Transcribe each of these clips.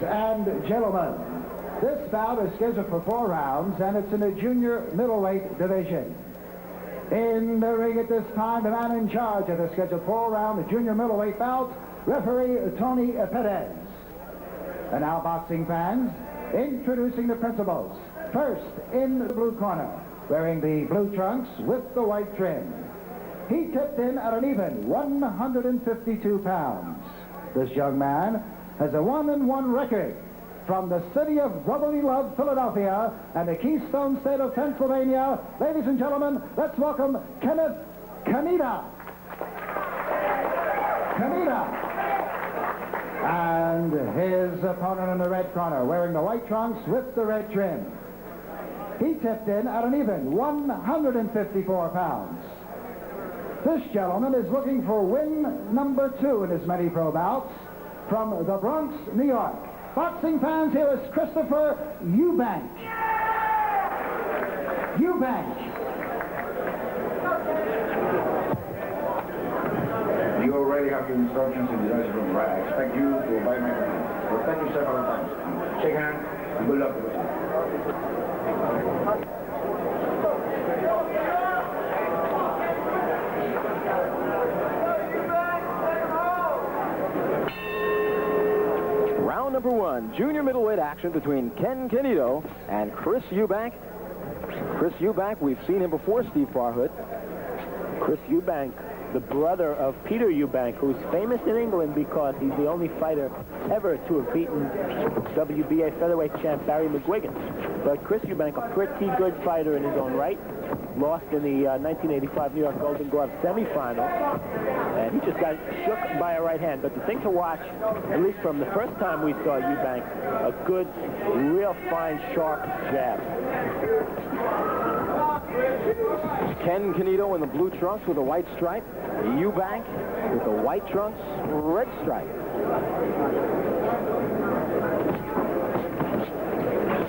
and gentlemen, this bout is scheduled for 4 rounds, and it's in the junior middleweight division. In the ring at this time, the man in charge of the scheduled 4-round junior middleweight bout, referee Tony Perez. And now, boxing fans, introducing the principals. First, in the blue corner, wearing the blue trunks with the white trim. He tipped in at an even 152 pounds. This young man has a 1-1 record from the city of brotherly love, Philadelphia, and the Keystone State of Pennsylvania. Ladies and gentlemen, let's welcome Cannida. And his opponent in the red corner, wearing the white trunks with the red trim. He tipped in at an even 154 pounds. This gentleman is looking for win number 2 in his many pro bouts from the Bronx, New York. Boxing fans, here is Christopher Eubank. You already have your instructions in the dressing room, right? I expect you to obey my command. Well, thank you several times. Shake hands and good luck to you. Round number 1, junior middleweight action between Ken Cannida and Chris Eubank. Chris Eubank, we've seen him before, Steve Farhood. Chris Eubank, the brother of Peter Eubank, who's famous in England because he's the only fighter ever to have beaten WBA featherweight champ Barry McGuigan. But Chris Eubank, a pretty good fighter in his own right, lost in the 1985 New York Golden Glove semifinal, and he just got shook by a right hand. But the thing to watch, at least from the first time we saw Eubank, a good, real fine, sharp jab. Ken Cannida in the blue trunks with a white stripe. Eubank with the white trunks, red stripe.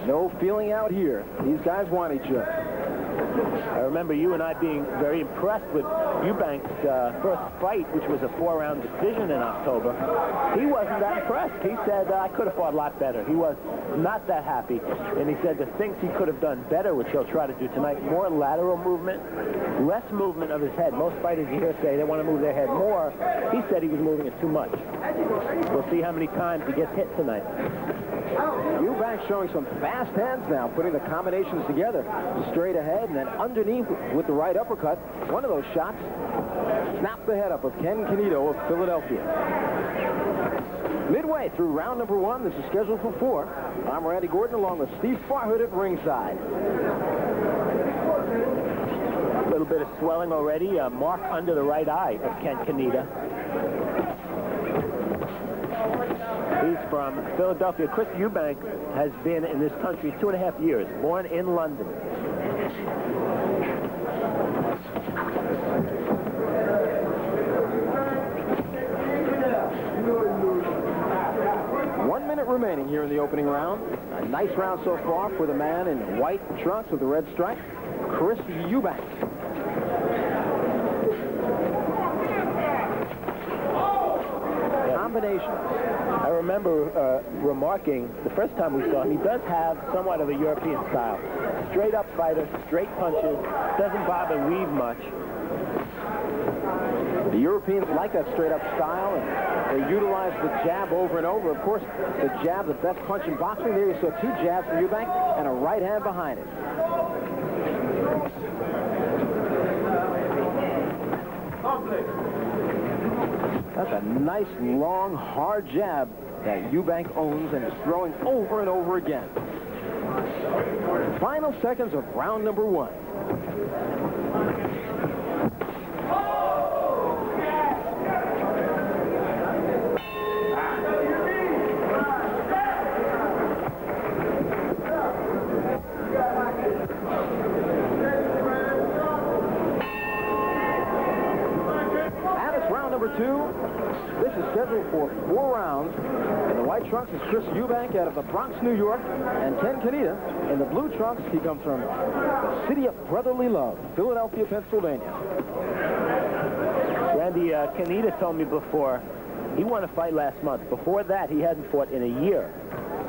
No feeling out here. These guys want each other. I remember you and I being very impressed with Eubank's first fight, which was a 4-round decision in October. He wasn't that impressed. He said, I could have fought a lot better. He was not that happy. And he said the things he could have done better, which he'll try to do tonight, more lateral movement, less movement of his head. Most fighters you hear say they want to move their head more. He said he was moving it too much. We'll see how many times he gets hit tonight. Eubank showing some fast hands now, putting the combinations together. Straight ahead and then underneath with the right uppercut. One of those shots snapped the head up of Ken Cannida of Philadelphia. Midway through round number 1, this is scheduled for 4. I'm Randy Gordon along with Steve Farhood at ringside. A little bit of swelling already, a mark under the right eye of Ken Cannida. He's from Philadelphia. Chris Eubank has been in this country 2.5 years, born in London. One minute remaining here in the opening round. A nice round so far for the man in white trunks with the red stripe, Chris Eubank. Combinations. I remember remarking the first time we saw him, he does have somewhat of a European style. Straight up fighter, straight punches, doesn't bother weave much. The Europeans like that straight up style, and they utilize the jab over and over. Of course, the jab, the best punch in boxing. There you saw 2 jabs from Eubank and a right hand behind it. That's a nice, long, hard jab that Eubank owns and is throwing over and over again. Final seconds of round number 1. Number 2. This is scheduled for 4 rounds. In the white trunks is Chris Eubank out of the Bronx, New York, and Ken Cannida. In the blue trunks, he comes from the city of brotherly love, Philadelphia, Pennsylvania. Randy, Cannida told me before He won a fight last month. Before that, he hadn't fought in a year.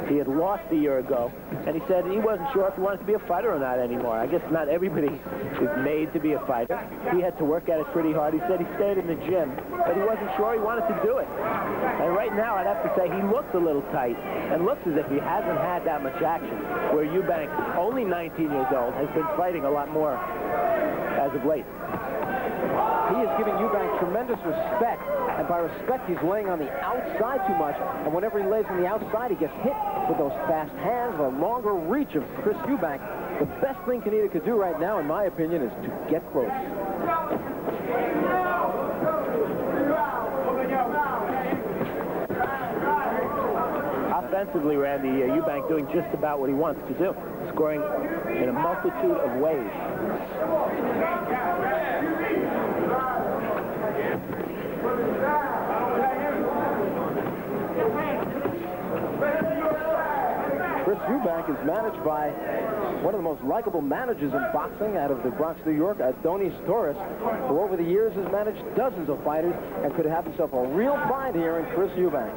He had lost a year ago, and he said he wasn't sure if he wanted to be a fighter or not anymore. I guess not everybody is made to be a fighter. He had to work at it pretty hard. He said he stayed in the gym, but he wasn't sure he wanted to do it. And right now, I'd have to say he looks a little tight and looks as if he hasn't had that much action, where Eubank, only 19 years old, has been fighting a lot more as of late. He is giving Eubank tremendous respect, and by respect, he's laying on the outside too much, and whenever he lays on the outside, he gets hit with those fast hands, the longer reach of Chris Eubank. The best thing Cannida could do right now, in my opinion, is to get close. Offensively, Randy, Eubank doing just about what he wants to do, scoring in a multitude of ways. Chris Eubank is managed by one of the most likable managers in boxing out of the Bronx, New York, Adonis Torres, who over the years has managed dozens of fighters and could have himself a real fight here in Chris Eubank.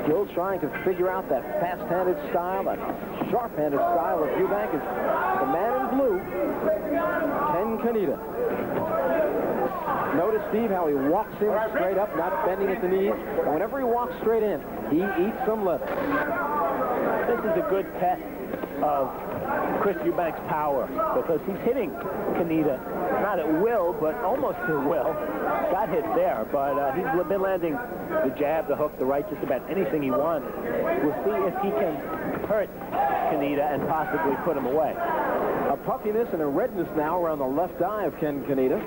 Still trying to figure out that fast-handed style, that sharp-handed style of Eubank is the man in blue, Ken Cannida. Notice, Steve, how he walks in straight up, not bending at the knees. And whenever he walks straight in, he eats some leather. This is a good test of Chris Eubank's power, because he's hitting Cannida, not at will, but almost at will. Got hit there, but he's been landing the jab, the hook, the right, just about anything he wants. We'll see if he can hurt Cannida and possibly put him away. A puffiness and a redness now around the left eye of Ken Cannida.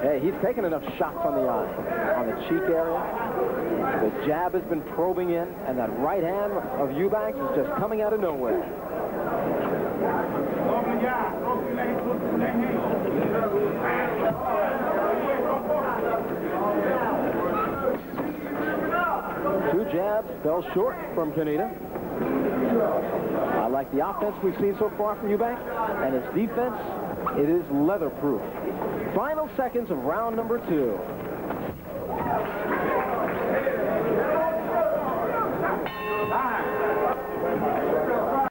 Hey, he's taken enough shots on the eye, on the cheek area. The jab has been probing in, and that right hand of Eubank is just coming out of nowhere. Two jabs fell short from Cannida. I like the offense we've seen so far from Eubank, and his defense, it is leather-proof. Final seconds of round number 2.